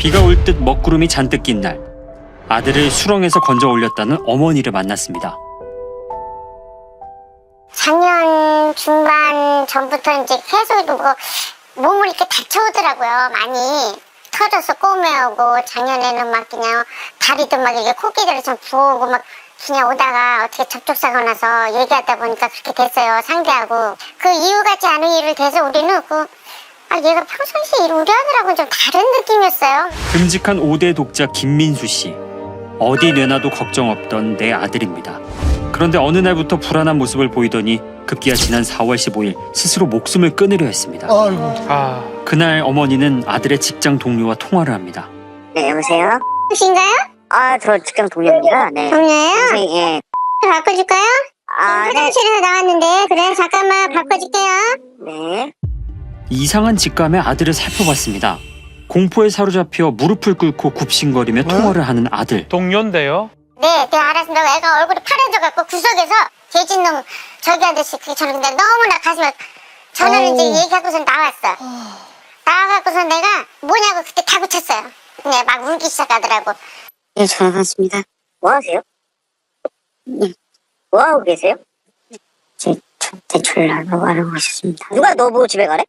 비가 올 듯 먹구름이 잔뜩 낀 날, 아들을 수렁에서 건져 올렸다는 어머니를 만났습니다. 작년 중반 전부터 이제 계속 몸을 이렇게 다쳐오더라고요. 많이 터져서 꼬매오고, 작년에는 막 그냥 다리도 막 이렇게 코끼리를 좀 부어오고 막 그냥 오다가 어떻게 접촉사고 나서 얘기하다 보니까 그렇게 됐어요. 상대하고. 그 이유 같지 않은 일을 돼서 우리는 얘가 평상시에 우리 아들하고는 좀 다른 느낌이었어요. 듬직한 5대 독자 김민수 씨. 어디 내놔도 걱정 없던 내 아들입니다. 그런데 어느 날부터 불안한 모습을 보이더니 급기야 지난 4월 15일 스스로 목숨을 끊으려 했습니다. 아이고. 그날 어머니는 아들의 직장 동료와 통화를 합니다. 네, 여보세요? 혹시인가요? 저 직장 동료입니다. 네. 동료예요? 예. 바꿔줄까요? 네. 화장실에서 나왔는데. 그래, 잠깐만 바꿔줄게요. 네. 이상한 직감에 아들을 살펴봤습니다. 공포에 사로잡혀 무릎을 꿇고 굽신거리며 통화를 하는 아들. 동료인데요? 네, 알았습니다. 애가 얼굴이 파래져갖고 구석에서 개진놈 저기 아저씨 저는 근데 너무나 가슴에 전화를 이제 얘기하고서 나왔어. 나와갖고서 내가 뭐냐고 그때 다구쳤어요. 네, 막 울기 시작하더라고. 예, 전화 받습니다. 뭐 하세요? 예. 뭐 하고 계세요? 저 대출 알아보고 있었습니다. 누가 너 보고 집에 가래?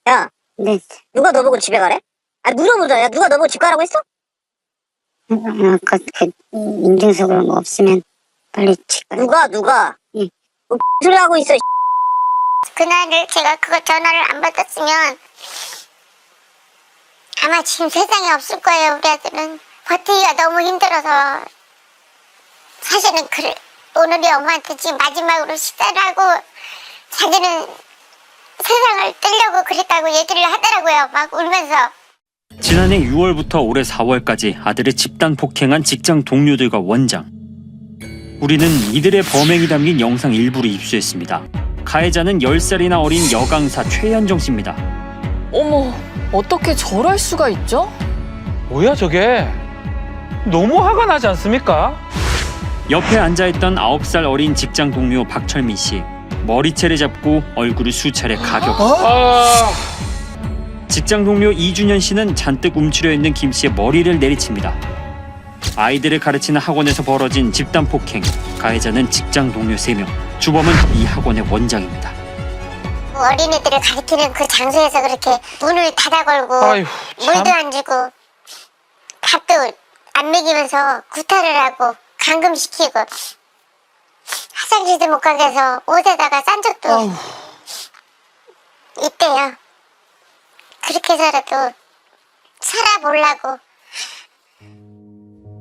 야. 네. 누가 너 보고 집에 가래? 물어보자. 야, 누가 너 보고 집 가라고 했어? 아까 인증서 그런 거 없으면 빨리 집 가. 누가? 예. 뭐 소리 하고 있어. 그날을 제가 그거 전화를 안 받았으면 아마 지금 세상에 없을 거예요. 우리 아들은 버티기가 너무 힘들어서. 사실은 그래, 오늘이 엄마한테 지금 마지막으로 식사를 하고 자기는 세상을 떼려고 그랬다고 얘기를 하더라고요. 막 울면서. 지난해 6월부터 올해 4월까지 아들을 집단 폭행한 직장 동료들과 원장. 우리는 이들의 범행이 담긴 영상 일부를 입수했습니다. 가해자는 10살이나 어린 여강사 최현정 씨입니다. 어머, 어떻게 저럴 수가 있죠? 뭐야 저게? 너무 화가 나지 않습니까? 옆에 앉아있던 9살 어린 직장 동료 박철민 씨. 머리채를 잡고 얼굴을 수차례 가격. 직장 동료 이준현 씨는 잔뜩 움츠려 있는 김 씨의 머리를 내리칩니다. 아이들을 가르치는 학원에서 벌어진 집단 폭행. 가해자는 직장 동료 3명. 주범은 이 학원의 원장입니다. 어린애들을 가르치는 그 장소에서 그렇게 문을 닫아 걸고 아이고, 참. 물도 안 주고 밥도 안 먹이면서 구타를 하고 감금시키고 화장실도 못 가게 해서 옷에다가 싼 적도 있대요. 그렇게 해서라도 살아보려고.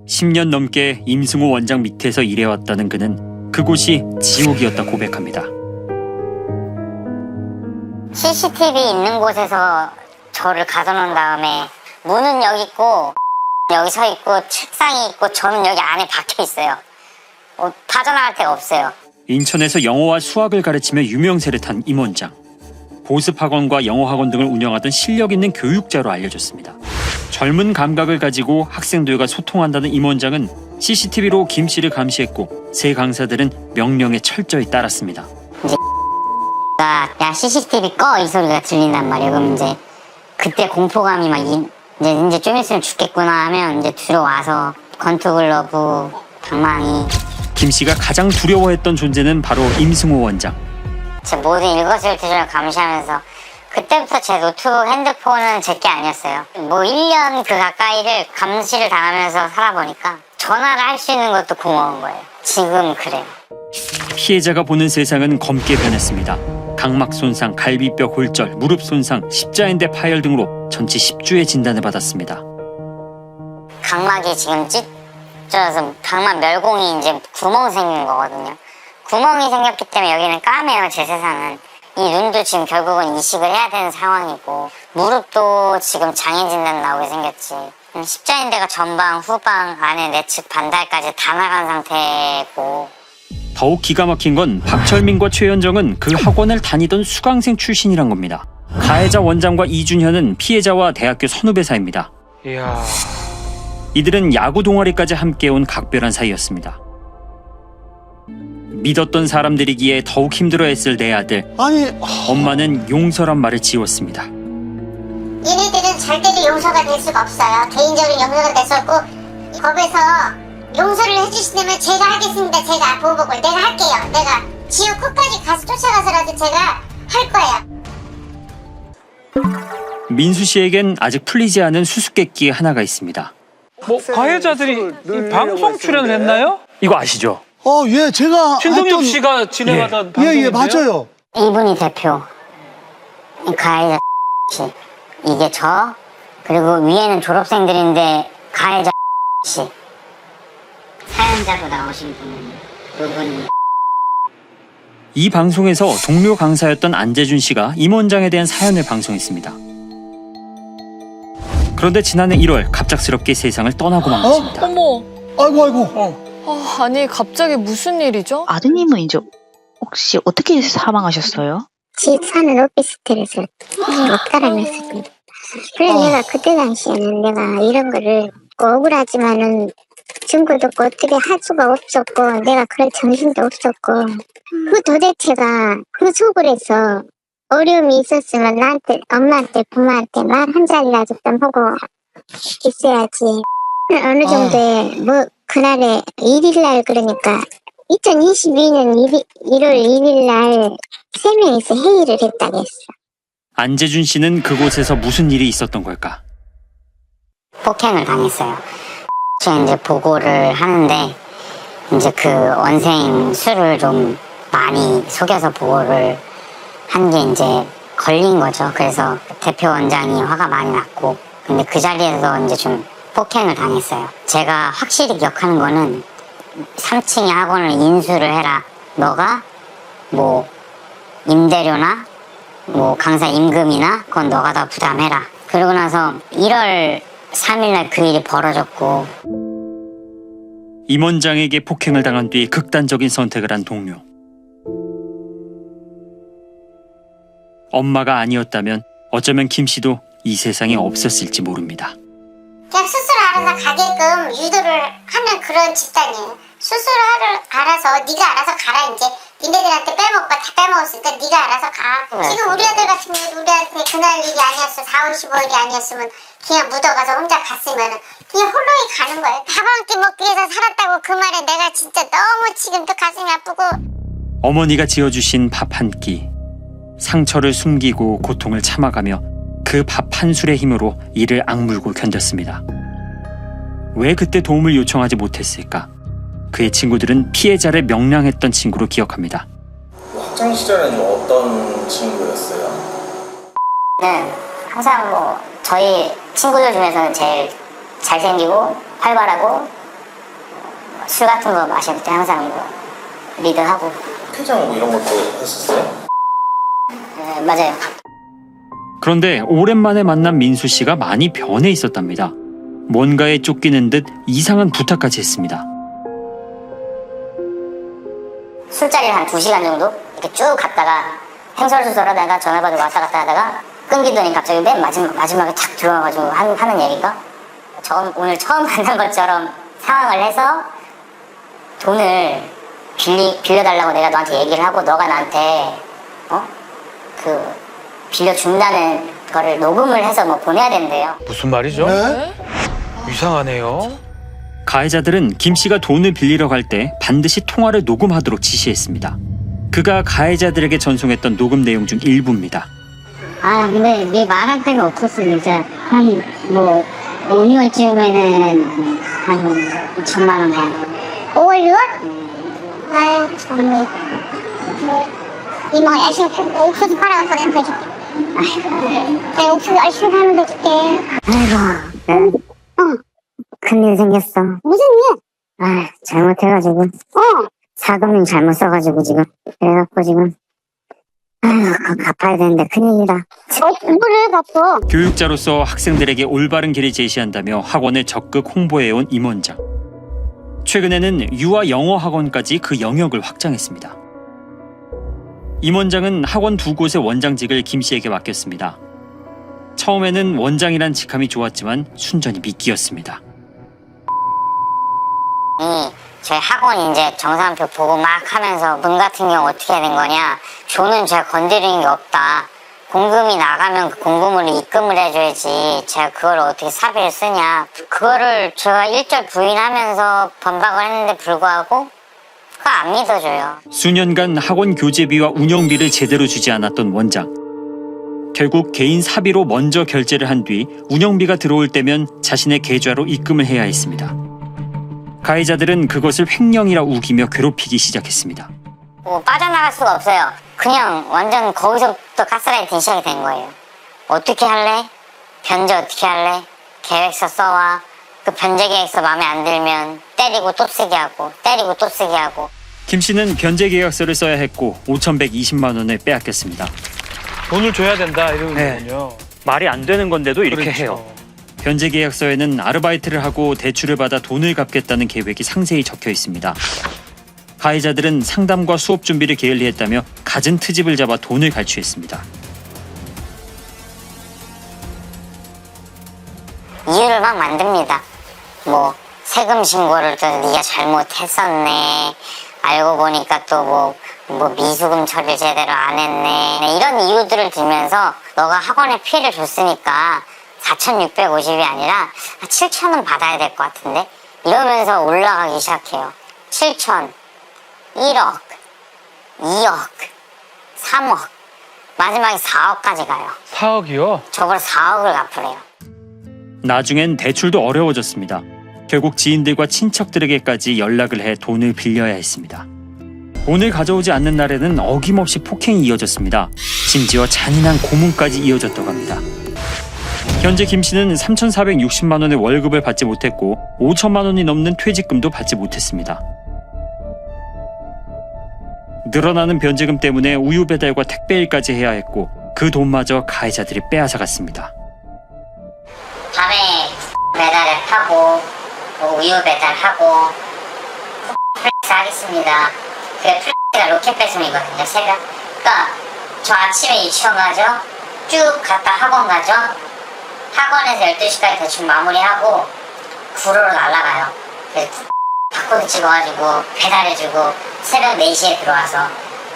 10년 넘게 임승호 원장 밑에서 일해왔다는 그는 그곳이 지옥이었다 고백합니다. CCTV 있는 곳에서 저를 가둬놓은 다음에 문은 여기 있고 여기 서 있고 책상이 있고 저는 여기 안에 박혀 있어요. 빠져나갈 데가 없어요. 인천에서 영어와 수학을 가르치며 유명세를 탄 임 원장. 보습학원과 영어학원 등을 운영하던 실력 있는 교육자로 알려졌습니다. 젊은 감각을 가지고 학생들과 소통한다는 임 원장은 CCTV로 김 씨를 감시했고 세 강사들은 명령에 철저히 따랐습니다. 야 CCTV 꺼 이 소리가 들린단 말이에요. 그럼 이제 그때 공포감이 막 이제 좀 있으면 죽겠구나 하면 이제 들어와서 권투글러브 방망이. 김 씨가 가장 두려워했던 존재는 바로 임승호 원장. 제 모든 일거수일투족을 감시하면서 그때부터 제 노트북, 핸드폰은 제게 아니었어요. 1년 그 가까이를 감시를 당하면서 살아보니까 전화를 할 수 있는 것도 고마운 거예요. 지금 그래요. 피해자가 보는 세상은 검게 변했습니다. 각막 손상, 갈비뼈 골절, 무릎 손상, 십자인대 파열 등으로 전치 10주의 진단을 받았습니다. 각막이 지금 찢어져서 각막 멸공이 이제 구멍 생긴 거거든요. 구멍이 생겼기 때문에 여기는 까매요. 제 세상은. 이 눈도 지금 결국은 이식을 해야 되는 상황이고 무릎도 지금 장애 진단 나오게 생겼지. 십자인대가 전방, 후방, 안에 내측 반달까지 다 나간 상태고. 더욱 기가 막힌 건 박철민과 최현정은 그 학원을 다니던 수강생 출신이란 겁니다. 가해자 원장과 이준현은 피해자와 대학교 선후배 사이입니다. 이야. 이들은 야구 동아리까지 함께해온 각별한 사이였습니다. 믿었던 사람들이기에 더욱 힘들어했을 내 아들. 엄마는 용서란 말을 지웠습니다. 얘네들은 절대로 용서가 될 수가 없어요. 개인적으로 용서가 될 수 없고 법에서 용서를 해주시면 제가 하겠습니다. 제가 보복을 내가 할게요. 내가 지옥 끝까지 가서 쫓아가서라도 제가 할 거예요. 민수 씨에겐 아직 풀리지 않은 수수께끼 하나가 있습니다. 뭐 가해자들이 이 방송 출연을 했나요? 이거 아시죠? 예, 제가 신동엽 씨가 진행하던 예, 방송인데요. 예, 맞아요. 이분이 대표, 가해자 씨, 이게 저, 그리고 위에는 졸업생들인데 가해자 씨. 사연자로 나오신 분은 그분이. 이 방송에서 동료 강사였던 안재준 씨가 임원장에 대한 사연을 방송했습니다. 그런데 지난해 1월 갑작스럽게 세상을 떠나고 말았습니다. 어머, 아이고. 아니 갑자기 무슨 일이죠? 아드님은 이제 혹시 어떻게 사망하셨어요? 집 사는 오피스텔에서 없다라고 했었거든. 그래서 내가 그때 당시에는 내가 이런 거를 억울하지만은 증거도 없고 어떻게 할 수가 없었고 내가 그럴 정신도 없었고 그 도대체가 그 속으로서 어려움이 있었으면 나한테 엄마한테 부모한테 말 한 자리라도 좀 하고 있어야지. 어느 정도의 뭐 그날에 1일날 그러니까 2022년 1월 1일날 3명이서 회의를 했다고 했어. 안재준 씨는 그곳에서 무슨 일이 있었던 걸까? 폭행을 당했어요. 이제 보고를 하는데 이제 그 원생 수를 좀 많이 속여서 보고를 한 게 이제 걸린 거죠. 그래서 대표 원장이 화가 많이 났고 근데 그 자리에서 이제 좀 폭행을 당했어요. 제가 확실히 기억하는 거는 3층의 학원을 인수를 해라. 너가 뭐 임대료나 뭐 강사 임금이나 그건 너가 다 부담해라. 그러고 나서 1월 3일날 그 일이 벌어졌고 임원장에게 폭행을 당한 뒤 극단적인 선택을 한 동료. 엄마가 아니었다면 어쩌면 김 씨도 이 세상에 없었을지 모릅니다. 그냥 스스로 알아서 가게끔 유도를 하는 그런 집단이에요. 스스로 알아서 네가 알아서 가라 이제. 니네들한테 빼먹고 다 빼먹었으니까 네가 알아서 가. 지금 우리 아들 같은 경우 우리한테 그날 일이 아니었어. 4월 15일이 아니었으면 그냥 묻어가서 혼자 갔으면 그냥 홀로이 가는 거예요. 밥 한 끼 먹기 위해서 살았다고 그 말에 내가 진짜 너무 지금도 가슴이 아프고. 어머니가 지어주신 밥 한 끼. 상처를 숨기고 고통을 참아가며 그 밥 한 술의 힘으로 이를 악물고 견뎠습니다. 왜 그때 도움을 요청하지 못했을까? 그의 친구들은 피해자를 명량했던 친구로 기억합니다. 학창 시절에는 어떤 친구였어요? 네, 항상 뭐 저희 친구들 중에서는 제일 잘생기고 활발하고 술 같은 거 마실 때 항상 뭐 리드하고. 퇴장 뭐 이런 것도 했었어요? 네, 맞아요. 그런데 오랜만에 만난 민수 씨가 많이 변해 있었답니다. 뭔가에 쫓기는 듯 이상한 부탁까지 했습니다. 술자리를 한 2시간 정도 이렇게 쭉 갔다가 행설수설하다가 전화 받으러 왔다 갔다 하다가 끊기더니 갑자기 맨 마지막에 탁 들어와가지고 하는 얘기가 오늘 처음 만난 것처럼 상황을 해서 돈을 빌려달라고 내가 너한테 얘기를 하고 너가 나한테 빌려준다는 거를 녹음을 해서 뭐 보내야 된대요. 무슨 말이죠? 네? 이상하네요. 가해자들은 김 씨가 돈을 빌리러 갈 때 반드시 통화를 녹음하도록 지시했습니다. 그가 가해자들에게 전송했던 녹음 내용 중 일부입니다. 아 근데 네 말할 데가 없었어 진짜. 한 뭐 5개월쯤에는 한 2천만 원 정도. 5월 6월? 아유 정말 이모 열심히 옥수수 팔아서 내가 해줄게. 내가 옥수수 열심히 팔면 해줄게. 아이고 큰일 생겼어. 무슨 일? 아 잘못해가지고 사금융 잘못 써가지고 지금 그래갖고 지금 그거 갚아야 되는데 큰일이다. 뭐를 갚어? 교육자로서 학생들에게 올바른 길을 제시한다며 학원을 적극 홍보해온 임원장. 최근에는 유아 영어 학원까지 그 영역을 확장했습니다. 임원장은 학원 2곳의 원장직을 김 씨에게 맡겼습니다. 처음에는 원장이란 직함이 좋았지만 순전히 미끼였습니다. 저희 학원 이제 정산표 보고 막 하면서 문 같은 경우 어떻게 된 거냐. 조는 제가 건드리는 게 없다. 공금이 나가면 그 공금을 입금을 해줘야지 제가 그걸 어떻게 사비를 쓰냐. 그거를 제가 일절 부인하면서 반박을 했는데 불구하고 그거 안 믿어줘요. 수년간 학원 교재비와 운영비를 제대로 주지 않았던 원장. 결국 개인 사비로 먼저 결제를 한 뒤 운영비가 들어올 때면 자신의 계좌로 입금을 해야 했습니다. 가해자들은 그것을 횡령이라 우기며 괴롭히기 시작했습니다. 뭐 빠져나갈 수가 없어요. 그냥 완전 거기서부터 가스라이팅 시작이 된 거예요. 어떻게 할래? 변제 어떻게 할래? 계획서 써와. 그 변제 계획서 마음에 안 들면 때리고 또 쓰게 하고 때리고 또 쓰게 하고. 김 씨는 변제 계약서를 써야 했고 5,120만 원을 빼앗겼습니다. 돈을 줘야 된다 이런 네. 거군요. 말이 안 되는 건데도 이렇게 그렇죠. 해요. 변제 계약서에는 아르바이트를 하고 대출을 받아 돈을 갚겠다는 계획이 상세히 적혀 있습니다. 가해자들은 상담과 수업 준비를 게을리했다며 갖은 트집을 잡아 돈을 갈취했습니다. 이유를 막 만듭니다. 뭐 세금 신고를 또 네가 잘못했었네. 알고 보니까 또 뭐 미수금 처리를 제대로 안 했네. 이런 이유들을 들면서 너가 학원에 피해를 줬으니까 4,650이 아니라 7,000원 받아야 될 것 같은데 이러면서 올라가기 시작해요. 7,000, 1억, 2억, 3억, 마지막에 4억까지 가요. 4억이요? 저걸 4억을 갚으래요. 나중엔 대출도 어려워졌습니다. 결국 지인들과 친척들에게까지 연락을 해 돈을 빌려야 했습니다. 돈을 가져오지 않는 날에는 어김없이 폭행이 이어졌습니다. 심지어 잔인한 고문까지 이어졌다고 합니다. 현재 김 씨는 3,460만 원의 월급을 받지 못했고 5천만 원이 넘는 퇴직금도 받지 못했습니다. 늘어나는 변제금 때문에 우유 배달과 택배 일까지 해야 했고 그 돈마저 가해자들이 빼앗아갔습니다. 밤에 배달을 하고 우유 배달하고 플렉스 하겠습니다. 그게 플렉스가 로켓 배송이거든요. 새벽. 그러니까 저 아침에 유치원 가죠. 쭉 갔다 학원 가죠. 학원에서 12시까지 대충 마무리하고 구로로 날아가요. 그래서 바코드 찍어가지고 배달해주고 새벽 4시에 들어와서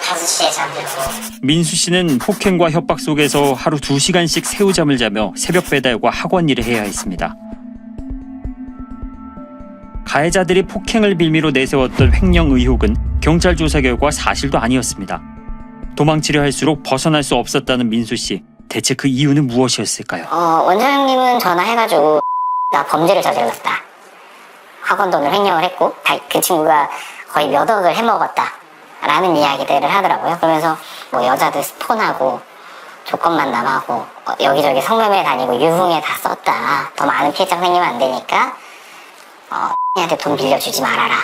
5시에 잠들고. 민수 씨는 폭행과 협박 속에서 하루 2시간씩 새우잠을 자며 새벽 배달과 학원 일을 해야 했습니다. 가해자들이 폭행을 빌미로 내세웠던 횡령 의혹은 경찰 조사 결과 사실도 아니었습니다. 도망치려 할수록 벗어날 수 없었다는 민수 씨. 대체 그 이유는 무엇이었을까요? 원장님은 전화해가지고 나 범죄를 저질렀다. 학원 돈을 횡령을 했고 그 친구가 거의 몇 억을 해먹었다. 라는 이야기들을 하더라고요. 그러면서 뭐 여자들 스폰하고 조건 만남하고 여기저기 성매매 다니고 유흥에 다 썼다. 더 많은 피해자가 생기면 안 되니까 한테 돈 빌려주지 말아라.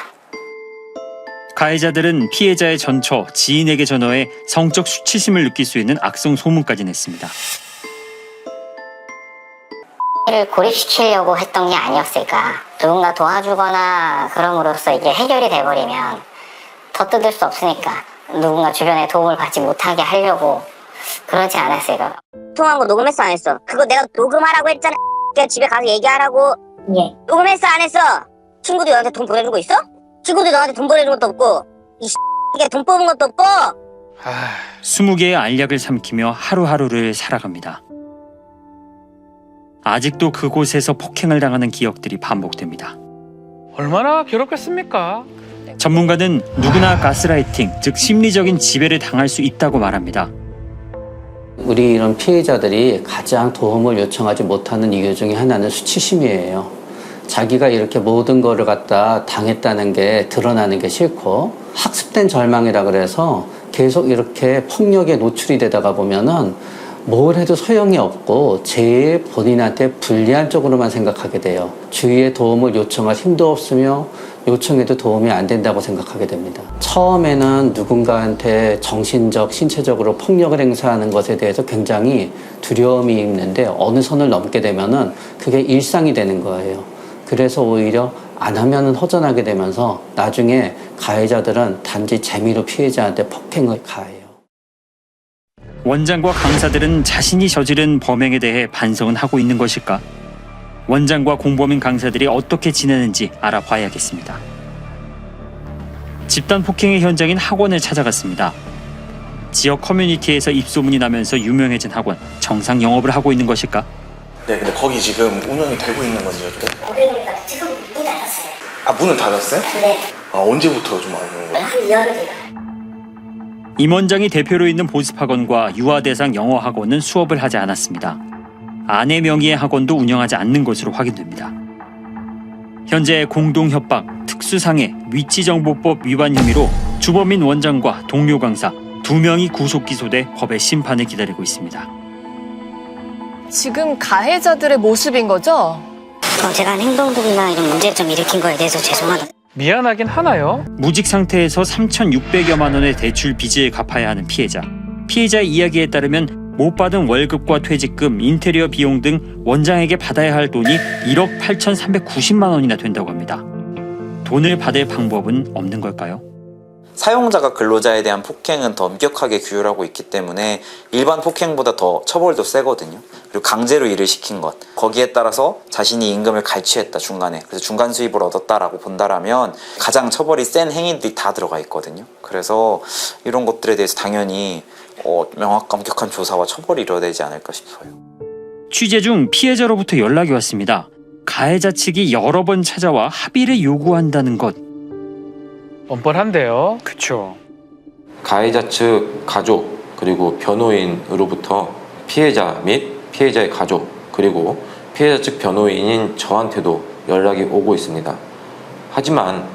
가해자들은 피해자의 전처, 지인에게 전화해 성적 수치심을 느낄 수 있는 악성 소문까지 냈습니다. 를 고립시키려고 했던 게 아니었을까. 누군가 도와주거나 그럼으로써 이게 해결이 돼버리면 더 뜯을 수 없으니까 누군가 주변에 도움을 받지 못하게 하려고 그러지 않았을까. 통화한 거 녹음했어 안 했어? 그거 내가 녹음하라고 했잖아. 그냥 집에 가서 얘기하라고. 예. 녹음했어 안 했어? 친구도 너한테 돈 보내주고 있어? 친구도 너한테 돈 보내준 것도 없고 이 X게 돈 뽑은 것도 없고. 20개의 알약을 삼키며 하루하루를 살아갑니다. 아직도 그곳에서 폭행을 당하는 기억들이 반복됩니다. 얼마나 괴롭겠습니까? 전문가는 누구나 가스라이팅, 즉 심리적인 지배를 당할 수 있다고 말합니다. 우리 이런 피해자들이 가장 도움을 요청하지 못하는 이유 중에 하나는 수치심이에요. 자기가 이렇게 모든 거를 갖다 당했다는 게 드러나는 게 싫고 학습된 절망이라 그래서 계속 이렇게 폭력에 노출이 되다가 보면은 뭘 해도 소용이 없고 제일 본인한테 불리한 쪽으로만 생각하게 돼요. 주위에 도움을 요청할 힘도 없으며 요청해도 도움이 안 된다고 생각하게 됩니다. 처음에는 누군가한테 정신적, 신체적으로 폭력을 행사하는 것에 대해서 굉장히 두려움이 있는데 어느 선을 넘게 되면은 그게 일상이 되는 거예요. 그래서 오히려 안 하면은 허전하게 되면서 나중에 가해자들은 단지 재미로 피해자한테 폭행을 가해요. 원장과 강사들은 자신이 저지른 범행에 대해 반성은 하고 있는 것일까? 원장과 공범인 강사들이 어떻게 지내는지 알아봐야겠습니다. 집단 폭행의 현장인 학원을 찾아갔습니다. 지역 커뮤니티에서 입소문이 나면서 유명해진 학원 정상 영업을 하고 있는 것일까? 네, 근데 거기 지금 운영이 되고 있는 건지요? 그러니까 지금 문 닫았어요. 아, 문은 닫았어요? 네. 아, 언제부터 좀 안 오는 거예요? 한 열흘이요. 임원장이 대표로 있는 보습학원과 유아 대상 영어 학원은 수업을 하지 않았습니다. 아내 명의의 학원도 운영하지 않는 것으로 확인됩니다. 현재 공동협박, 특수상해, 위치정보법 위반 혐의로 주범인 원장과 동료 강사 2명이 구속 기소돼 법의 심판을 기다리고 있습니다. 지금 가해자들의 모습인 거죠? 제가 한 행동들이나 이런 문제점 일으킨 거에 대해서 죄송하다. 미안하긴 하나요? 무직 상태에서 3,600여만 원의 대출 빚을 갚아야 하는 피해자. 피해자의 이야기에 따르면 못 받은 월급과 퇴직금, 인테리어 비용 등 원장에게 받아야 할 돈이 1억 8,390만 원이나 된다고 합니다. 돈을 받을 방법은 없는 걸까요? 사용자가 근로자에 대한 폭행은 더 엄격하게 규율하고 있기 때문에 일반 폭행보다 더 처벌도 세거든요. 그리고 강제로 일을 시킨 것, 거기에 따라서 자신이 임금을 갈취했다 중간에, 그래서 중간 수입을 얻었다라고 본다라면 가장 처벌이 센 행위들이 다 들어가 있거든요. 그래서 이런 것들에 대해서 당연히 명확한 엄격한 조사와 처벌이 이루어지지 않을까 싶어요. 취재 중 피해자로부터 연락이 왔습니다. 가해자 측이 여러 번 찾아와 합의를 요구한다는 것. 뻔뻔한데요. 그쵸. 가해자 측 가족 그리고 변호인으로부터 피해자 및 피해자의 가족 그리고 피해자 측 변호인인 저한테도 연락이 오고 있습니다. 하지만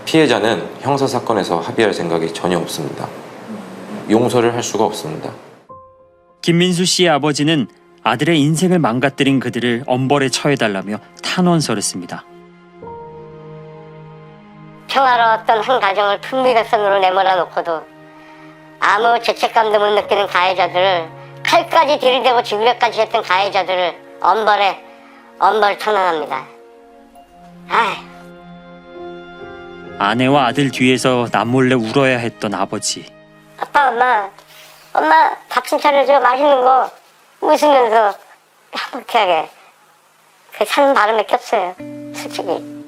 피해자는 형사사건에서 합의할 생각이 전혀 없습니다. 용서를 할 수가 없습니다. 김민수 씨의 아버지는 아들의 인생을 망가뜨린 그들을 엄벌에 처해달라며 탄원서를 씁니다. 평화로웠던 한 가정을 풍비가선으로 내몰아 놓고도 아무 죄책감도 못 느끼는 가해자들을, 칼까지 들이대고 죽이려까지 했던 가해자들을 엄벌 처단합니다. 아내와 아들 뒤에서 남몰래 울어야 했던 아버지. 아빠, 엄마 밥 좀 차려줘. 맛있는 거. 웃으면서 행복하게. 그 사는 바람에 꼈어요, 솔직히.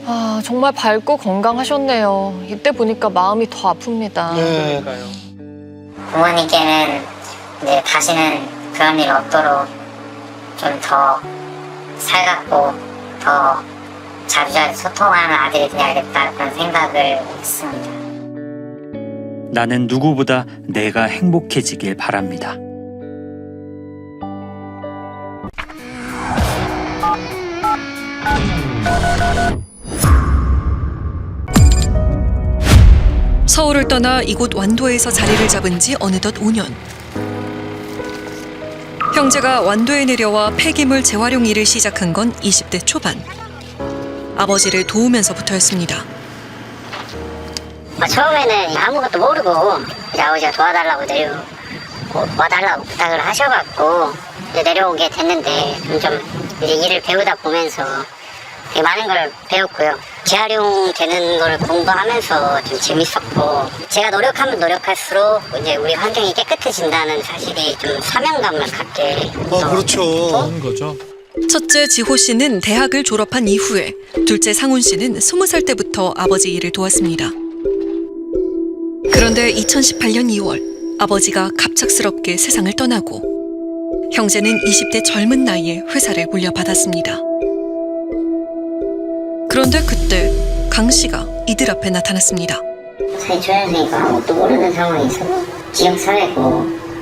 아, 정말 밝고 건강하셨네요. 이때 보니까 마음이 더 아픕니다. 네. 부모님께는 이제 다시는 그런 일 없도록 좀 더 살갑고 더 자주자주 소통하는 아들이 돼야겠다 그런 생각을 했습니다. 나는 누구보다 내가 행복해지길 바랍니다. 서울을 떠나 이곳 완도에서 자리를 잡은 지 어느덧 5년. 형제가 완도에 내려와 폐기물 재활용 일을 시작한 건 20대 초반. 아버지를 도우면서부터였습니다. 처음에는 아무것도 모르고 이제 아버지가 도와달라고 와달라고 부탁을 하셔갖고 이제 내려오게 됐는데 점점 이제 일을 배우다 보면서 되게 많은 걸 배웠고요. 재활용되는 걸 공부하면서 좀 재밌었고, 제가 노력하면 노력할수록 이제 우리 환경이 깨끗해진다는 사실이 좀 사명감을 갖게. 그렇죠. 그런 거죠. 첫째 지호 씨는 대학을 졸업한 이후에, 둘째 상훈 씨는 20살 때부터 아버지 일을 도왔습니다. 그런데 2018년 2월 아버지가 갑작스럽게 세상을 떠나고 형제는 20대 젊은 나이에 회사를 물려받았습니다. 그런데 그때 강 씨가 이들 앞에 나타났습니다. 사실 조연생이가 아무것도 모르는 상황에서 지역사회고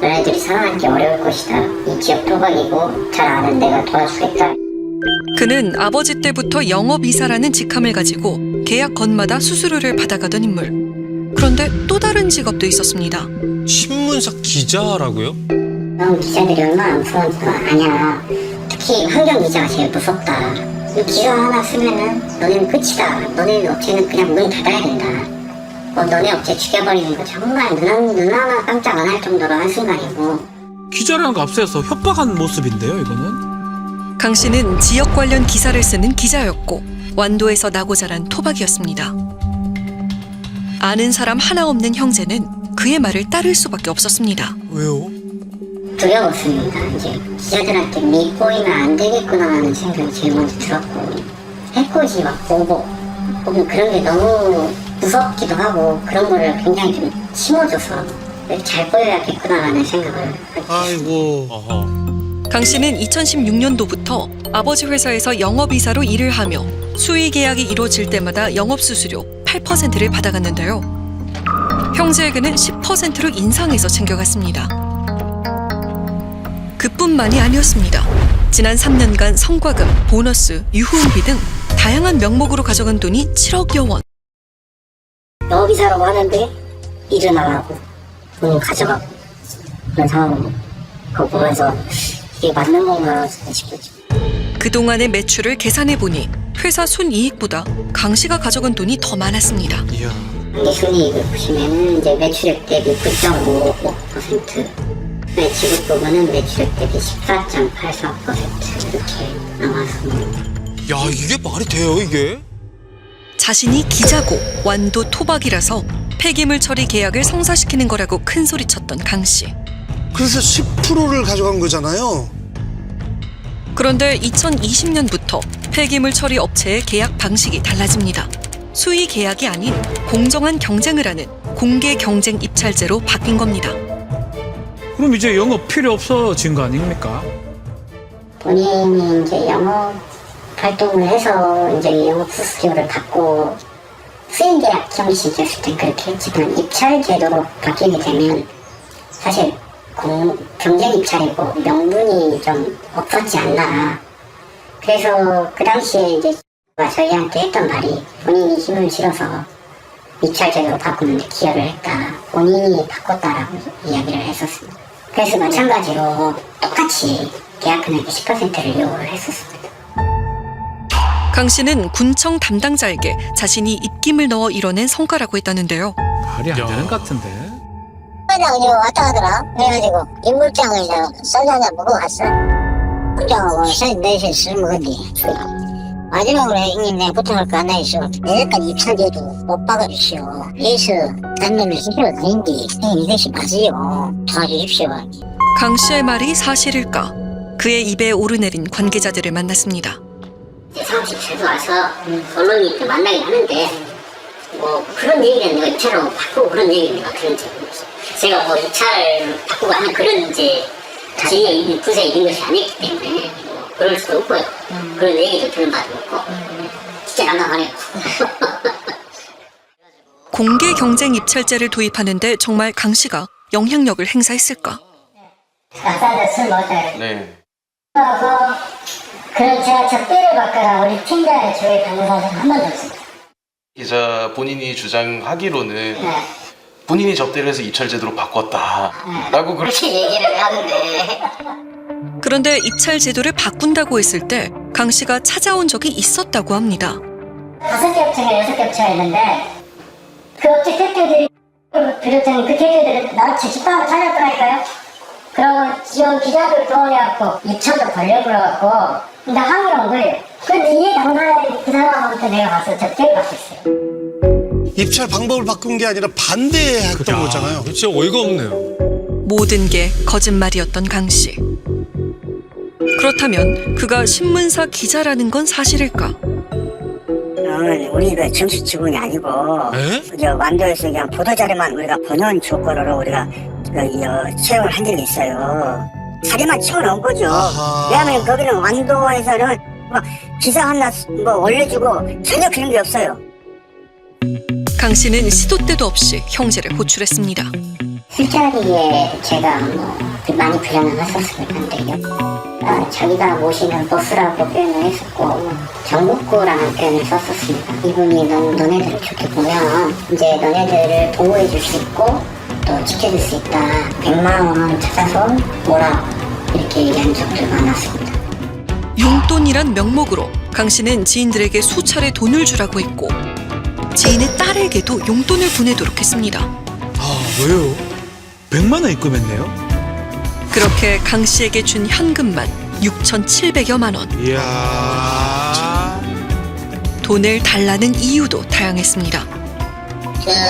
너네들이 살아남기 어려울 것이다. 이 지역 토박이고 잘 아는 내가 도와주겠다. 그는 아버지 때부터 영업이사라는 직함을 가지고 계약 건마다 수수료를 받아가던 인물. 그런데 또 다른 직업도 있었습니다. 신문사 기자라고요? 넌 기자들이 얼마나 무서운지 아냐. 특히 환경 기자가 제일 무섭다. 이 기사 하나 쓰면은 너네는 끝이다. 너네 업체는 그냥 문 닫아야 된다. 너네 업체 죽여버리는 거 정말 눈 하나 깜짝 안 할 정도로 한순간이고. 기자라는 거 앞서서 협박한 모습인데요, 이거는? 강 씨는 지역 관련 기사를 쓰는 기자였고 완도에서 나고 자란 토박이었습니다. 아는 사람 하나 없는 형제는 그의 말을 따를 수밖에 없었습니다. 왜요? 두려웠습니다. 이제 기자들한테 믿고이면 안 되겠구나 하는 생각이 제일 먼저 들었고, 해코지 막 보고 그런 게 너무 무섭기도 하고 그런 거를 굉장히 좀 심어줘서 잘 보여야겠구나라는 생각을. 아이고. 강 씨는 2016년도부터 아버지 회사에서 영업이사로 일을 하며 수의 계약이 이루어질 때마다 영업수수료 8%를 받아갔는데요. 형제에게는 10%로 인상해서 챙겨갔습니다. 그뿐만이 아니었습니다. 지난 3년간 성과금, 보너스, 유후운비 등 다양한 명목으로 가져간 돈이 7억여 원. 영업이사라고 하는데 일은 안 하고 돈을 가져가고 그런 상황을 보면서 이게 맞는 건가 싶었죠. 그동안의 매출을 계산해보니 회사 순이익보다 강 씨가 가져간 돈이 더 많았습니다. 이야. 이 순이익을 보시면은 이제 매출액 대비 9.55%, 지급 부분은 매출액 대비 14.84% 이렇게 나왔습니다. 야, 이게 말이 돼요, 이게? 자신이 기자고 완도 토박이라서 폐기물 처리 계약을 성사시키는 거라고 큰소리쳤던 강 씨. 그래서 10%를 가져간 거잖아요. 그런데 2020년부터 폐기물 처리 업체의 계약 방식이 달라집니다. 수의 계약이 아닌 공정한 경쟁을 하는 공개 경쟁 입찰제로 바뀐 겁니다. 그럼 이제 영업 필요 없어진 거 아닙니까? 본인이 이제 영업 활동을 해서 이제 영업 수수료를 받고 수행 계약 형식이었을 땐 그렇게 했지만 입찰 제도로 바뀌게 되면 사실 경쟁 입찰이고 명분이 좀 없었지 않나. 그래서 그 당시에 이제 저희한테 했던 말이 본인이 힘을 실어서 입찰 제도로 바꾸는데 기여를 했다. 본인이 바꿨다라고 이야기를 했었습니다. 그래서 마찬가지로 똑같이 계약 금액의 10%를 요구를 했었습니다. 강 씨는 군청 담당자에게 자신이 입김을 넣어 이뤄낸 성과라고 했다는데요. 말이 안 되는 것 같은데. 회장이 왔다 가더라. 그래가지고 인물장을 소주 한잔 먹고 갔어. 군장하고 넷이 술 먹었니. 마지막으로 형님 내가 부탁할 거 하나 있어. 내일까지 입찰제도 못 박아주시오. 여기서 단면을 시키러 다닌디 형님 이것이 맞지요. 도와주십시오. 강 씨의 말이 사실일까? 그의 입에 오르내린 관계자들을 만났습니다. 사무실 자주 와서 언론이 이렇게 만나긴 하는데 뭐 그런 얘기는 내가 입찰로 바꾸고 그런 얘기는 내가 그런 적은 없어. 제가 뭐 입찰 바꾸고 하는 그런 이제 자신의 부서에 있는 것이 아니기 때문에 뭐 그럴 수도 없고요. 그런 얘기도 들은 바도 없고 진짜 난감하네요. 공개 경쟁 입찰제를 도입하는데 정말 강 씨가 영향력을 행사했을까? 감사합니다. 술 먹었다. 네. 그래서 그런 제가 적대를 받거나 우리 팀장의 조회 받는 사실은 한 번도 없습니다. 기자 본인이 주장하기로는 본인이 접대를 해서 입찰제도로 바꿨다라고 그렇게 얘기를 하는데 그런데 입찰 제도를 바꾼다고 했을 때 강 씨가 찾아온 적이 있었다고 합니다. 5개 업체가 6개 업체가 있는데 그 업체 대표들이 비롯한 그 대표들은 나한테 집방을 찾았더라니까요. 그러고 지금 기자들 동원해갖고 입찰도 벌려고 그래갖고 나 항의를 온 거예요. 근데 이해 당사자인 그 사람한테 내가 가서 접대를 받고 있어요. 입찰 방법을 바꾼 게 아니라 반대했던 거잖아요. 진짜 어이가 없네요. 모든 게 거짓말이었던 강 씨. 그렇다면 그가 신문사 기자라는 건 사실일까? 우리 그 정식 직원이 아니고 저 완도에서 그냥 보도자료만 우리가 본연 조건으로 우리가 채용을 한 적이 있어요. 자료만 채워놓은 거죠. 왜냐하면 거기는 완도에서는 뭐 기사 하나 뭐 올려주고 전혀 그런 게 없어요. 강 씨는 시도 때도 없이 형제를 호출했습니다. 술자리에 제가 많이 불안을 했었을 텐데요. 자기가 모시는 보스라고 표현을 했었고 정국구라는 표현을 썼었습니다. 이분이 너네들을 좋게 보면 이제 너네들을 보호해 줄 수 있고 또 지켜줄 수 있다. 100만 원 찾아서 오라 이렇게 얘기한 적도 많았습니다. 용돈이란 명목으로 강 씨는 지인들에게 수차례 돈을 주라고 했고 지인의 딸에게도 용돈을 보내도록 했습니다. 아, 왜요? 100만 원 입금했네요? 그렇게 강 씨에게 준 현금만 6,700여만 원. 이야. 돈을 달라는 이유도 다양했습니다.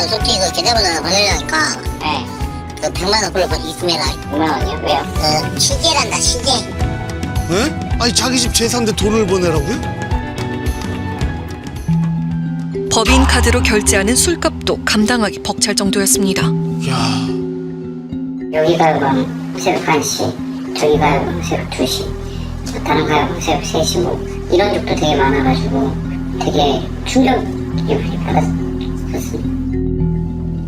솔직히 계좌번호 보내려니까 그 100만 원 불러 입금해라. 100만 원이요? 왜요? 시계란다 시계. 네? 아니 자기 집 제사인데 돈을 보내라고요? 법인 카드로 결제하는 술값도 감당하기 벅찰 정도였습니다. 야, 여기 가요방 새벽 1시, 저기 가요방 새벽 2시, 다른 가요방 새벽 3시 뭐 이런 적도 되게 많아가지고 되게 충격을 받았었습니다.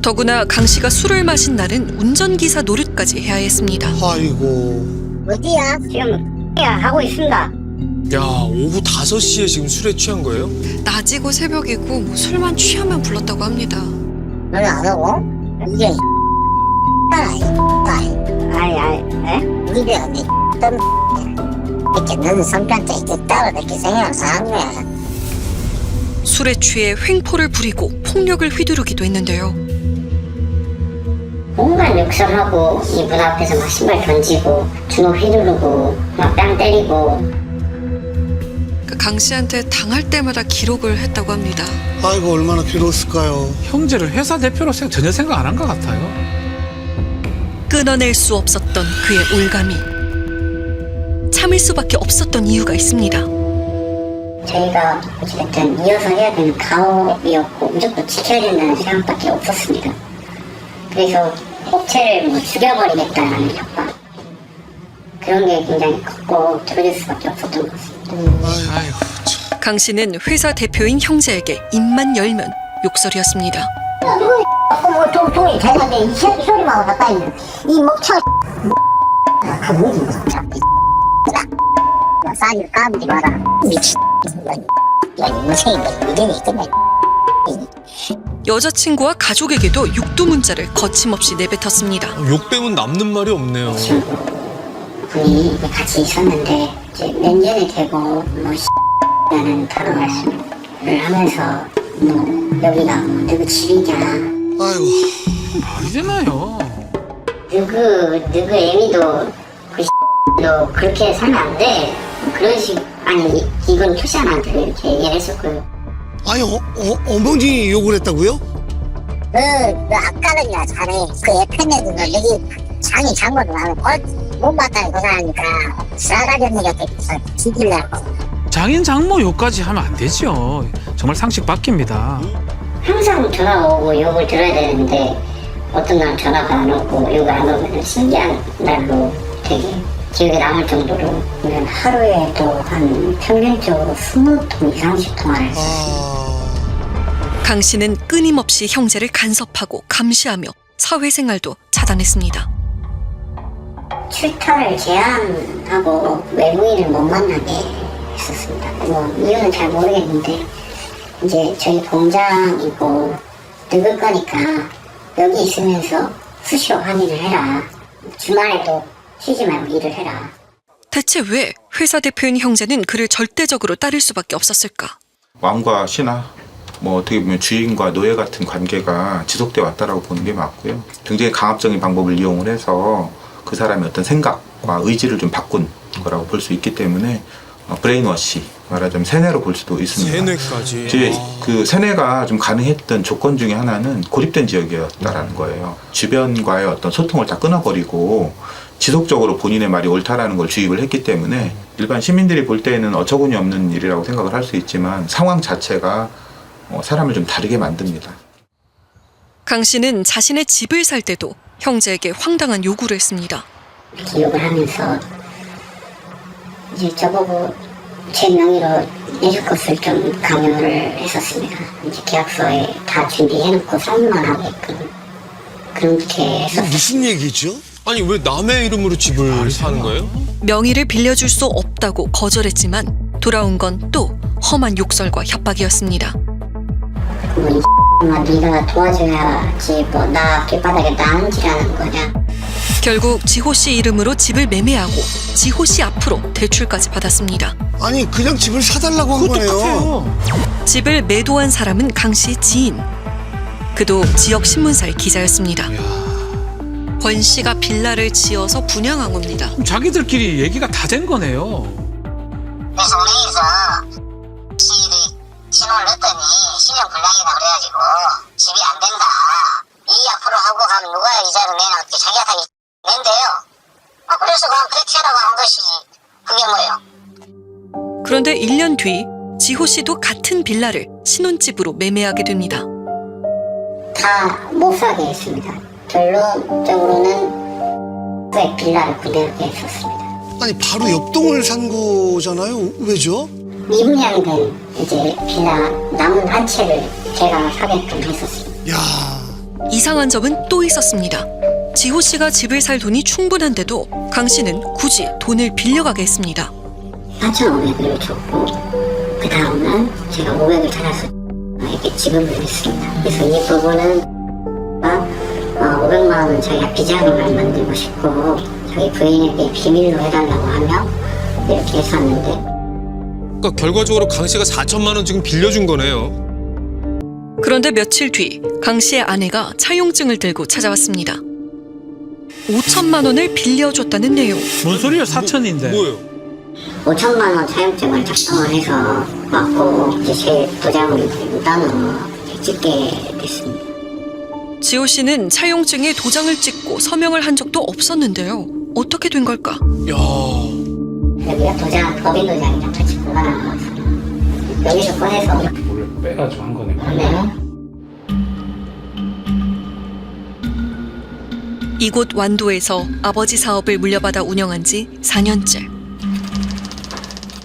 더구나 강 씨가 술을 마신 날은 운전기사 노릇까지 해야 했습니다. 아이고. 어디야? 지금 하고 있습니다. 야, 오후 5시에 지금 술에 취한 거예요? 낮이고 새벽이고 뭐 술만 취하면 불렀다고 합니다. 너는 안 오고? 이게 우리가 내 이렇게 너는 성격자 이렇게 따로 이렇게 생각해서 한 거야. 술에 취해 횡포를 부리고 폭력을 휘두르기도 했는데요. 온갖 욕설하고 이 문 앞에서 막 신발 던지고 주먹 휘두르고 막 뺨 때리고. 강 씨한테 당할 때마다 기록을 했다고 합니다. 아이고, 얼마나 괴로웠을까요? 형제를 회사 대표로 전혀 생각 안 한 것 같아요. 끊어낼 수 없었던 그의 올감이 참을 수밖에 없었던 이유가 있습니다. 저희가 어쨌든 이어서 해야 되는 가업이었고 무조건 지켜야 된다는 생각밖에 없었습니다. 그래서 업체를 뭐 죽여버리겠다는 협박 그런 게 굉장히 컸고 들어줄 수밖에 없었던 것 같습니다. 아이고, 강 씨는 회사 대표인 형제에게 입만 열면 욕설이었습니다. 돈이 되는데 이 소리만 가까이 있는 이 목차 그 뭐지 싸게 까불지 마라 미친 야 인생이 이전이 끝나. 여자친구와 가족에게도 육두 문자를 거침없이 내뱉었습니다. 욕 빼면 남는 말이 없네요. 분이 같이 있었는데 이제 몇 년이 되고 뭐 라는 단어 말씀을 하면서 뭐 여기가 뭐 누구 집이냐. 아이고. 말이 되나요? 누구 애미도 너 그렇게 살면 안 돼. 그런 식 아니 이건 초시한한테 이렇게 얘기를 했었고요. 아니, 어머니 욕을 했다고요? 너 아까는야 잘해. 그 옆에는 너 여기 장이 장모도 나는 못봤다는 그 사람이니까 싸가지 없는 게 뒤질라고. 장인 장모 욕까지 하면 안 되죠. 정말 상식 바뀝니다. 항상 전화가 오고 욕을 들어야 되는데 어떤 날 전화가 안 오고 욕을 안 오면 신기한 날로 되게 기억에 남을 정도로 하루에도 한 평균적으로 20통 이상씩 통화를 했어요. 강 씨는 끊임없이 형제를 간섭하고 감시하며 사회생활도 차단했습니다. 출타를 제한하고 외부인을 못 만나게 했었습니다. 뭐 이유는 잘 모르겠는데 이제 저희 공장이고 늙을 거니까 여기 있으면서 수시로 확인을 해라. 주말에도 쉬지 말고 일을 해라. 대체 왜 회사 대표인 형제는 그를 절대적으로 따를 수밖에 없었을까? 왕과 신하, 뭐 어떻게 보면 주인과 노예 같은 관계가 지속돼 왔다라고 보는 게 맞고요. 굉장히 강압적인 방법을 이용을 해서 그 사람의 어떤 생각과 의지를 좀 바꾼 거라고 볼 수 있기 때문에 브레인워시, 말하자면 세뇌로 볼 수도 있습니다. 세뇌까지. 이제 그 세뇌가 좀 가능했던 조건 중에 하나는 고립된 지역이었다라는 거예요. 주변과의 어떤 소통을 다 끊어버리고 지속적으로 본인의 말이 옳다라는 걸 주입을 했기 때문에 일반 시민들이 볼 때에는 어처구니 없는 일이라고 생각을 할 수 있지만 상황 자체가 사람을 좀 다르게 만듭니다. 강 씨는 자신의 집을 살 때도 형제에게 황당한 요구를 했습니다. 기록을 하면서 이제 저보고 제 명의로 내줄 것을 좀 강요를 했었습니다. 이제 계약서에 다 준비해놓고 사인만 하게끔 그렇게 했었어요. 무슨 얘기죠? 아니, 왜 남의 이름으로 집을 사는 거예요? 명의를 빌려줄 수 없다고 거절했지만 돌아온 건 또 험한 욕설과 협박이었습니다. 뭐 네가 도와줘야지 뭐 나 길바닥에 나앉으라는 거냐. 결국 지호 씨 이름으로 집을 매매하고 지호 씨 앞으로 대출까지 받았습니다. 아니, 그냥 집을 사달라고 한 거네요. 집을 매도한 사람은 강 씨의 지인. 그도 지역 신문사의 기자였습니다. 권 씨가 빌라를 지어서 분양한 겁니다. 자기들끼리 얘기가 다 된 거네요. 그래서 은행에서 신호를 냈더니 신용불량이다 그래가지고 집이 안 된다. 이 앞으로 하고 가면 누가 이자를 내나 어떻게 자기가 다 낸대요. 그래서 그냥 그렇게 하라고 한 것이지. 그게 뭐예요? 그런데 1년 뒤 지호 씨도 같은 빌라를 신혼집으로 매매하게 됩니다. 다 못 사게 했습니다. 결론적으로는 빌라를 구매하게 했었습니다. 아니 바로 옆동을 산 거잖아요. 왜죠? 미분양된 이제 빌라 남은 한 채를 제가 사게끔 했었습니다. 이상한 점은 또 있었습니다. 지호 씨가 집을 살 돈이 충분한데도 강 씨는 굳이 돈을 빌려가게 했습니다. 4,500을 줬고 그 다음은 제가 500을 찾아서 이렇게 지급을 했습니다. 그래서 이 부분은 500만 원은 자기가 비자금을 만들고 싶고 자기 부인에게 비밀로 해달라고 하며 이렇게 했었는데, 그러니까 결과적으로 강 씨가 4천만 원 지금 빌려준 거네요. 그런데 며칠 뒤 강 씨의 아내가 차용증을 들고 찾아왔습니다. 5천만 원을 빌려줬다는 내용. 뭔 소리예요? 4천인데. 뭐예요? 5천만 원 차용증을 작성을 해서 맞고 이제 제 도장을 따로 찍게 됐습니다. 지호 씨는 차용증에 도장을 찍고 서명을 한 적도 없었는데요. 어떻게 된 걸까? 여기가 도장, 법인 도장이랑 같이 보관한 거였어요. 여기서 꺼내서 몰래 빼가지고 한 거네. 네. 이곳 완도에서 아버지 사업을 물려받아 운영한 지 4년째.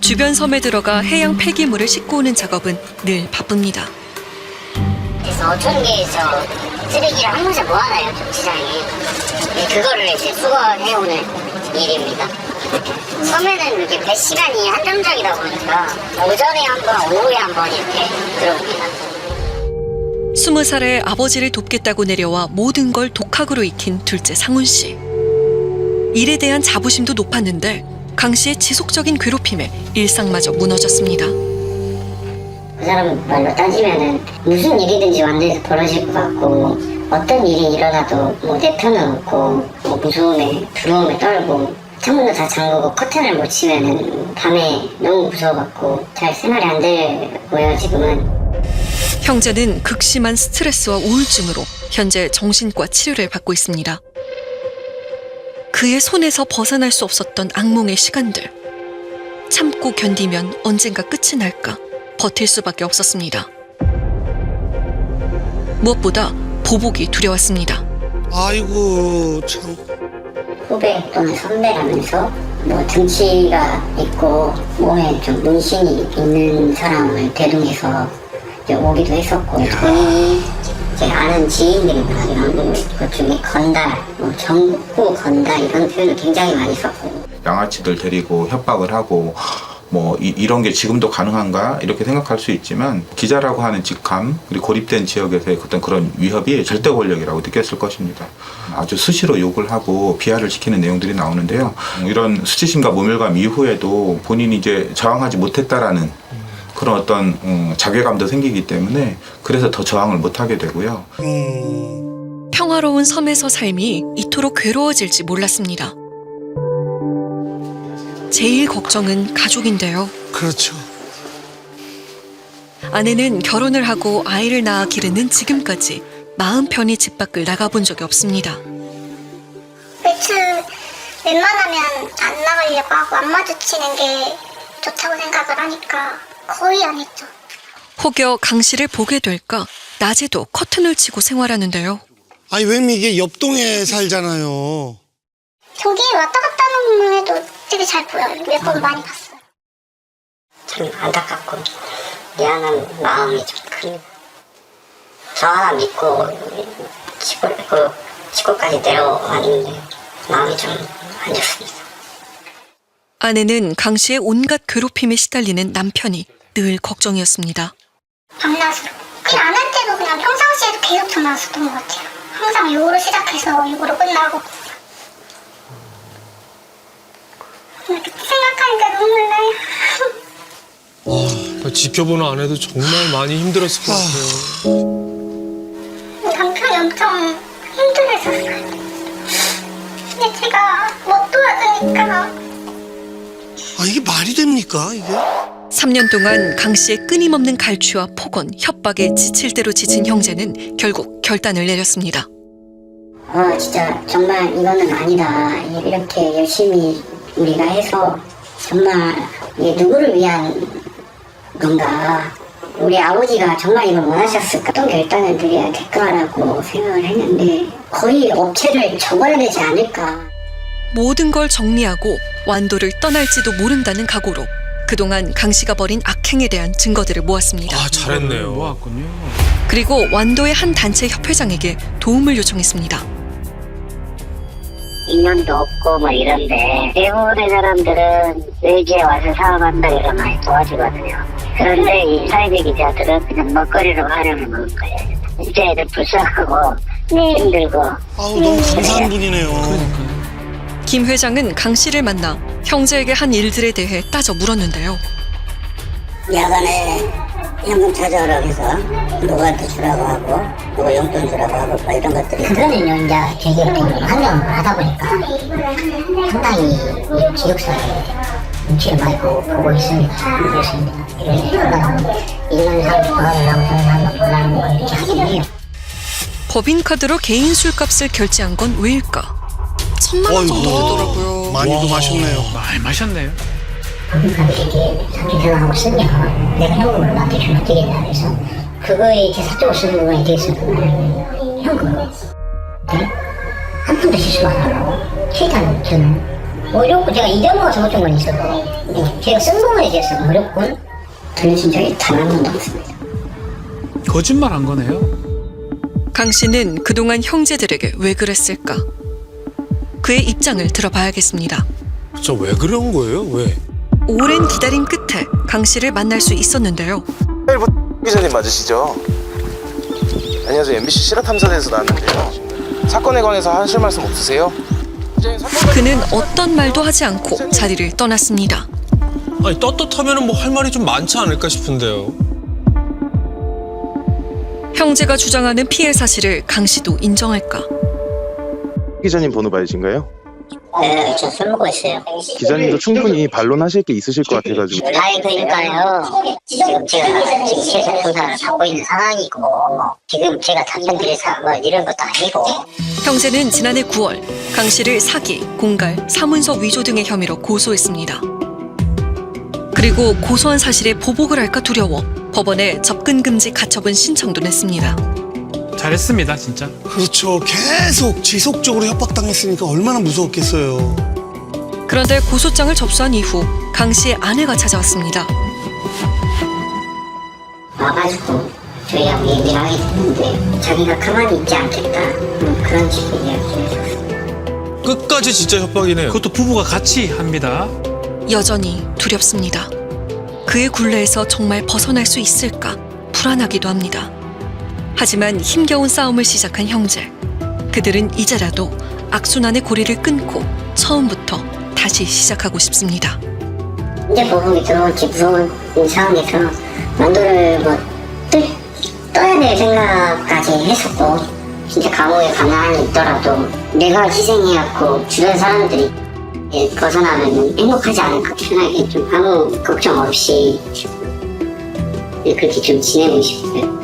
주변 섬에 들어가 해양 폐기물을 싣고 오는 작업은 늘 바쁩니다. 그래서 어촌계에서 쓰레기를 한 곳에 모아놔요, 정치장에. 그거를 이제 수거해오는 일입니다. 섬에는 이렇게 배 시간이 한정적이다 보니까 오전에 한 번, 오후에 한 번 이렇게 들어옵니다. 20살에 아버지를 돕겠다고 내려와 모든 걸 독학으로 익힌 둘째 상훈 씨. 일에 대한 자부심도 높았는데 강 씨의 지속적인 괴롭힘에 일상마저 무너졌습니다. 그 사람 말로 따지면은 무슨 일이든지 완도에서 벌어질 것 같고 어떤 일이 일어나도 뭐 내 편은 없고 뭐 무서움에 두려움에 떨고 창문도 다 잠그고 커튼을 못 치면은 밤에 너무 무서워갖고 잘 생활이 안 되고요 지금은. 형제는 극심한 스트레스와 우울증으로 현재 정신과 치료를 받고 있습니다. 그의 손에서 벗어날 수 없었던 악몽의 시간들. 참고 견디면 언젠가 끝이 날까 버틸 수밖에 없었습니다. 무엇보다 보복이 두려웠습니다. 아이고 참. 후배 또는 선배라면서 뭐 등치가 있고 몸에 좀 문신이 있는 사람을 대동해서 이제 오기도 했었고 본인이 제 아는 지인들이나 이런 것 중에 건달, 뭐 정구 건달 이런 표현을 굉장히 많이 썼고 양아치들 데리고 협박을 하고 뭐 이런 게 지금도 가능한가 이렇게 생각할 수 있지만 기자라고 하는 직함 그리고 고립된 지역에서의 어떤 그런 위협이 절대 권력이라고 느꼈을 것입니다. 아주 수시로 욕을 하고 비하를 시키는 내용들이 나오는데요. 이런 수치심과 모멸감 이후에도 본인이 이제 저항하지 못했다라는 그런 어떤 자괴감도 생기기 때문에 그래서 더 저항을 못하게 되고요. 평화로운 섬에서 삶이 이토록 괴로워질지 몰랐습니다. 제일 걱정은 가족인데요. 그렇죠. 아내는 결혼을 하고 아이를 낳아 기르는 지금까지 마음 편히 집 밖을 나가본 적이 없습니다. 외출 웬만하면 안 나가려고 하고 안 마주치는 게 좋다고 생각을 하니까 거의 안 했죠. 혹여 강 씨를 보게 될까 낮에도 커튼을 치고 생활하는데요. 아니 왜냐면 이게 옆동에 살잖아요. 저기 왔다 갔다 하는 것만 해도 되게 잘 보여요. 몇 번 많이 봤어요. 참 안타깝고 미안한 마음이 좀 큽니다. 저 하나 믿고 시골까지 내려왔는데 마음이 좀 안 좋습니다. 아내는 강 씨의 온갖 괴롭힘에 시달리는 남편이 늘 걱정이었습니다. 밤낮으로. 그냥 안 할 때도 그냥 평상시에도 계속 전화 왔었던 것 같아요. 항상 욕으로 시작해서 욕으로 끝나고. 그때 생각하니까 눈물 나요. 와, 지켜보는 아내도 정말 많이 힘들었을 것 같아요. 남편이 엄청 힘들었었어요. 근데 제가 못 도와주니까. 아 이게 말이 됩니까 이게? 3년 동안 강 씨의 끊임없는 갈취와 폭언, 협박에 지칠 대로 지친 형제는 결국 결단을 내렸습니다. 진짜 정말 이거는 아니다. 이렇게 열심히 우리가 해서 정말 이게 누구를 위한 건가. 우리 아버지가 정말 이걸 원하셨을까. 어떤 결단을 드려야 될까라고 생각을 했는데 거의 업체를 접어야 되지 않을까. 모든 걸 정리하고 완도를 떠날지도 모른다는 각오로 그동안 강 씨가 벌인 악행에 대한 증거들을 모았습니다. 아, 잘했네요. 모았군요. 그리고 완도의 한 단체 협회장에게 도움을 요청했습니다. 인연도 없고 뭐 이런데 대부분의 사람들은 외지에 와서 사업한다 이러면 많이 도와주거든요. 그런데 이 사회적 기자들은 그냥 먹거리로 활용해 먹은 거예요. 진짜 애들 불쌍하고 힘들고. 아우, 너무 감사한 분이네요. 김 회장은 강 씨를 만나 형제에게 한 일들에 대해 따져 물었는데요. 야간에 현금 찾아오라고 해서 누구한테 주라고 하고 누구 용돈 주라고 하고 뭐 이런 것들이 그거는요 이제 계기를 환경을 하다 보니까 상당히 기획사에 눈치를 많이 보고 있습니다. 그래서 이런 사람 좋아하려고 저런 사람 좋아하는 거 이렇게 하긴 해요. 법인카드로 개인 술값을 결제한 건 왜일까? 1,000만 원 정도 되더라고요. 많이도 마셨네요. 많이 마셨네요. 법인카드 이렇게 상품 생각하고 쓰면 내가 현금으로 나한테 주면 되겠다 그래서 그거에 제사적으로 쓰는 부분에 대해서는 현금으로 한 푼도 실수 안 하고 최대한 저는 무조건 제가 잊어먹어서 못 준 건 있어도 제가 쓴 부분에 대해서 무조건 돌려준 적이 단 한 번도 없습니다. 거짓말 한 거네요. 강 씨는 그동안 형제들에게 왜 그랬을까? 그의 입장을 들어봐야겠습니다. 저 왜 그런 거예요? 왜? 오랜 기다림 끝에 강 씨를 만날 수 있었는데요. 기자님 맞으시죠? 안녕하세요. MBC 실화탐사대에서 나왔는데요. 사건에 관해서 하실 말씀 없으세요? 그는 어떤 말도 하지 않고 자리를 떠났습니다. 아니, 떳떳하면 뭐 할 말이 좀 많지 않을까 싶은데요. 형제가 주장하는 피해 사실을 강 씨도 인정할까? 기자님 번호 받으신가요? 네, 저 술 먹고 있어요. 기자님도 충분히 반론하실 게 있으실 것 같아가지고. 아니 그러니까요. 지금 제가 실사 조사를 받고 있는 상황이고 지금 제가 답변 드려서 뭐 이런 것도 아니고. 형제는 지난해 9월 강 씨를 사기, 공갈, 사문서 위조 등의 혐의로 고소했습니다. 그리고 고소한 사실에 보복을 할까 두려워 법원에 접근 금지 가처분 신청도 냈습니다. 잘했습니다, 진짜. 그렇죠. 계속 지속적으로 협박당했으니까 얼마나 무서웠겠어요. 그런데 고소장을 접수한 이후 강 씨의 아내가 찾아왔습니다. 와가지고 저희하고 얘기를 하게 됐는데 자기가 가만히 있지 않겠다 그런 식의 이야기를 해줬어요. 끝까지 진짜 협박이네요. 그것도 부부가 같이 합니다. 여전히 두렵습니다. 그의 굴레에서 정말 벗어날 수 있을까 불안하기도 합니다. 하지만 힘겨운 싸움을 시작한 형제. 그들은 이제라도 악순환의 고리를 끊고 처음부터 다시 시작하고 싶습니다. 이제 보복이 들어올지 무서운 상황에서 만도를 떠야 될 생각까지 했었고 진짜 감옥에 가만히 있더라도 내가 희생해갖고 주변 사람들이 벗어나면 행복하지 않을까 편하게 좀 아무 걱정 없이 그렇게 좀 지내고 싶어요.